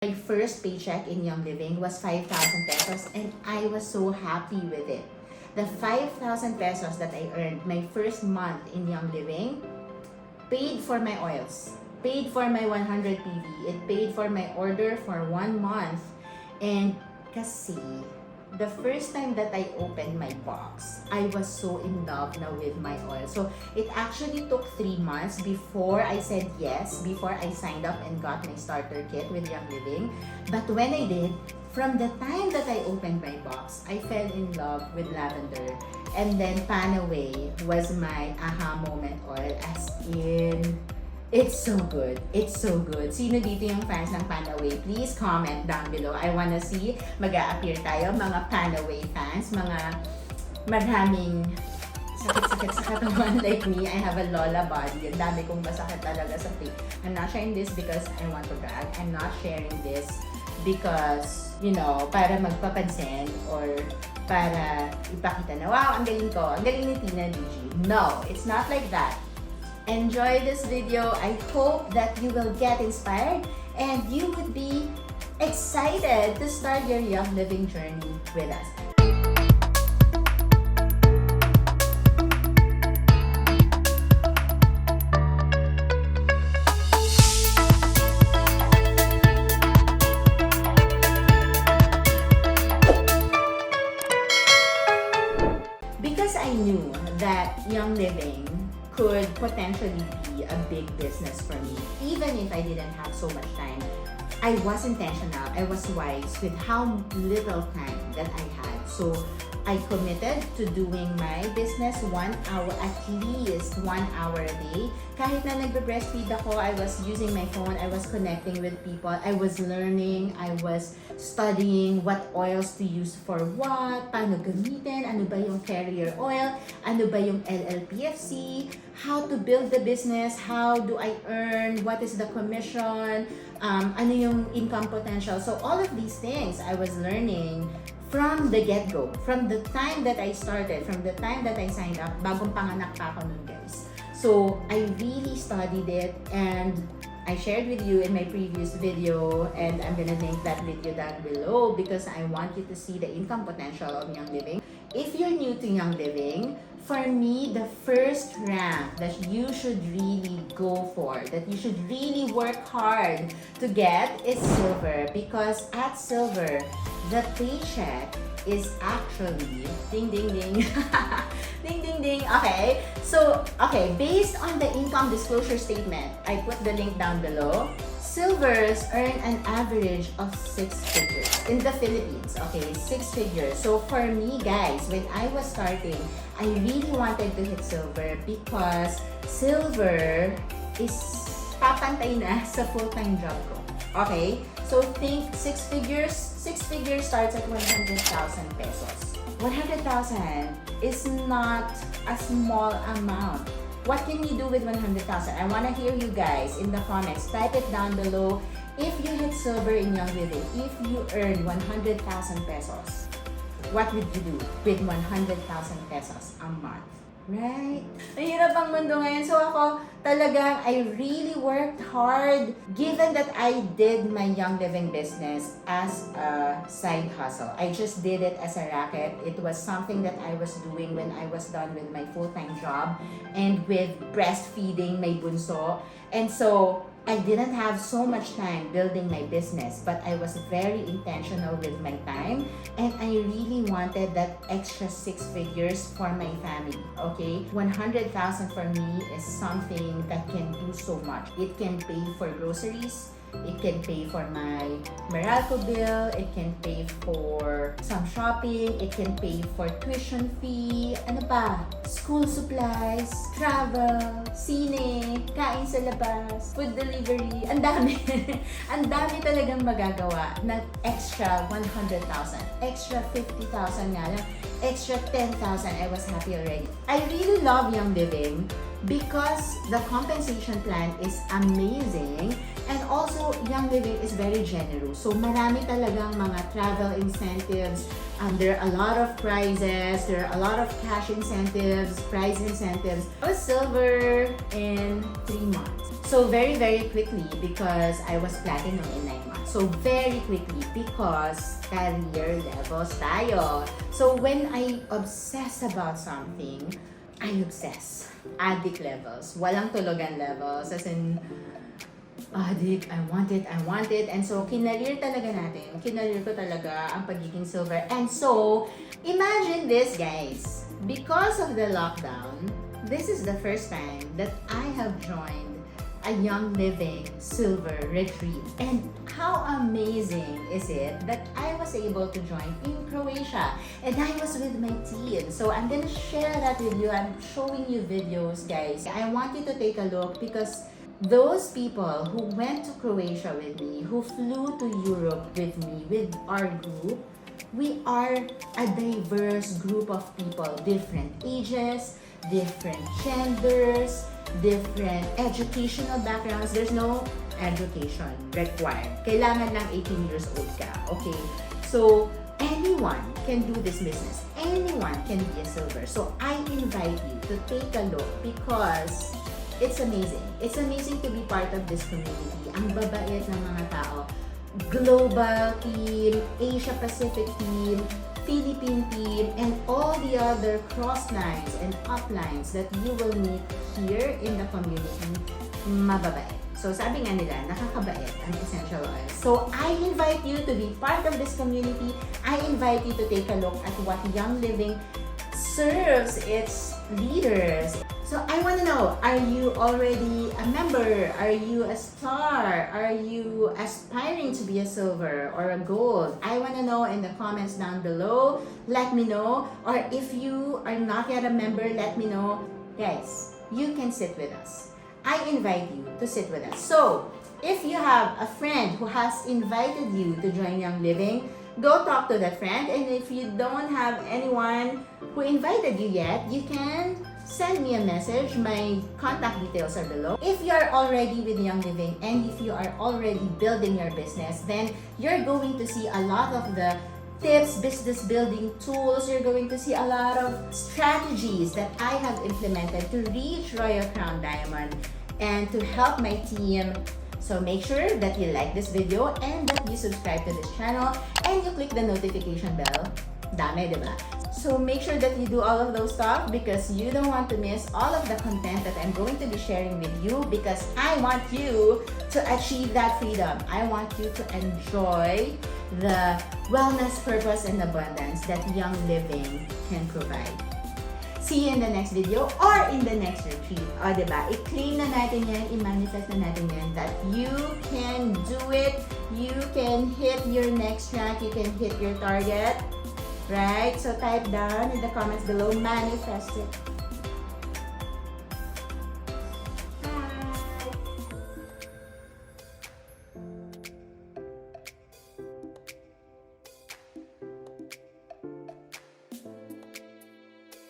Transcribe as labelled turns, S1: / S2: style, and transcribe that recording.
S1: My first paycheck in Young Living was 5,000 pesos and I was so happy with it. The 5,000 pesos that I earned my first month in Young Living paid for my oils, paid for my 100 PV, it paid for my order for 1 month. And kasi the first time that I opened my box, I was so in love now with my oil. So it actually took 3 months before I said yes, before I signed up and got my starter kit with Young Living. But when I did, from the time that I opened my box, I fell in love with lavender. And then Panaway was my aha moment oil, as in, it's so good. It's so good. Sino dito yung fans ng Panaway? Please comment down below. I wanna see, mag-a-appear tayo, mga Panaway fans, mga maraming sakit-sakit sa katawan like me. I have a Lola body. Ang dami kong masakit talaga sa face. I'm not sharing this because I want to brag. I'm not sharing this because, you know, para magpapansin or para ipakita na, wow, ang galing ko, ang galing ni Tina DG. No, it's not like that. Enjoy this video. I hope that you will get inspired and you would be excited to start your Young Living journey with us. Because I knew that Young Living could potentially be a big business for me, even if I didn't have so much time. I was intentional, I was wise with how little time that I had. So I committed to doing my business 1 hour, at least 1 hour a day. Kahit na nagbe-breastfeed ako, I was using my phone, I was connecting with people, I was learning, I was studying what oils to use for what, paano gamitin, ano ba yung carrier oil, ano ba yung LLPFC, how to build the business, how do I earn, what is the commission, ano yung income potential. So all of these things I was learning from the get-go, from the time that I started, from the time that I signed up, bagong panganak pa ako nun, guys. So I really studied it and I shared with you in my previous video, and I'm gonna link that video down below because I want you to see the income potential of Young Living. If you're new to Young Living, for me, the first rank that you should really go for, that you should really work hard to get is silver, because at silver, the paycheck is actually ding ding ding ding ding ding. Okay, so based on the income disclosure statement, I put the link down below. Silvers earn an average of 6 figures in the Philippines. Okay, 6 figures. So for me, guys, when I was starting, I really wanted to hit silver because silver is papantay na sa full-time job ko. Okay? So think 6 figures. 6 figures starts at 100,000 pesos. 100,000 is not a small amount. What can you do with 100,000? I want to hear you guys in the comments. Type it down below. If you hit silver in Young Living, if you earn 100,000 pesos, what would you do with 100,000 pesos a month? Right? Mahirap ang mundo ngayon. So ako, talagang I really worked hard given that I did my Young Living business as a side hustle. I just did it as a racket. It was something that I was doing when I was done with my full-time job and with breastfeeding my bunso. And so, I didn't have so much time building my business, but I was very intentional with my time and I really wanted that extra 6 figures for my family, okay? 100,000 for me is something that can do so much. It can pay for groceries, it can pay for my Meralco bill, it can pay for some shopping, it can pay for tuition fee, ano pa? School supplies, travel, sine, kain sa labas, food delivery, ang dami. Ang dami talagang magagawa na extra 100,000, extra 50,000 nga lang, extra 10,000, I was happy already. I really love Young Living because the compensation plan is amazing and also Young Living is very generous. So marami talagang mga travel incentives, there are a lot of prizes, there are a lot of cash incentives, prize incentives. I was silver in 3 months. So very, very quickly, because I was platinum in 9 months. So very quickly, because career levels tayo. So when I obsess about something, I obsess. Addict levels. Walang tulugan levels. As in, addict, I want it. And so, kinareer talaga natin. Kinareer ko talaga ang pagiging silver. And so, imagine this, guys. Because of the lockdown, this is the first time that I have joined a Young Living Silver Retreat. And how amazing is it that I was able to join in Croatia, and I was with my team. So I'm gonna share that with you. I'm showing you videos, guys. I want you to take a look, because those people who went to Croatia with me, who flew to Europe with me, with our group, we are a diverse group of people, different ages, different genders, different educational backgrounds. There's no education required. Kailangan lang 18 years old ka. Okay? So, anyone can do this business. Anyone can be a silver. So, I invite you to take a look, because it's amazing. It's amazing to be part of this community. Ang babait ng mga tao. Global team, Asia Pacific team, Philippine team, and all the other cross lines and uplines that you will meet here in the community, mababait. So sabi nga nila, nakakabait ang essential oil. So I invite you to be part of this community. I invite you to take a look at what Young Living serves its leaders. So I want to know, are you already a member? Are you a star? Are you aspiring to be a silver or a gold? I want to know in the comments down below. Let me know. Or if you are not yet a member, let me know. Guys, you can sit with us. I invite you to sit with us. So, if you have a friend who has invited you to join Young Living, go talk to that friend. And if you don't have anyone who invited you yet, you can send me a message. My contact details are below. If you are already with Young Living, and if you are already building your business, then you're going to see a lot of the tips, business building tools. You're going to see a lot of strategies that I have implemented to reach Royal Crown Diamond and to help my team. So make sure that you like this video and that you subscribe to this channel and you click the notification bell. Dami, diba? So make sure that you do all of those stuff, because you don't want to miss all of the content that I'm going to be sharing with you, because I want you to achieve that freedom. I want you to enjoy the wellness, purpose, and abundance that Young Living can provide. See you in the next video or in the next retreat. O, diba? I-claim na natin yan, i-manifest na natin yan that you can do it. You can hit your next track. You can hit your target. Right? So type down in the comments below, manifest it.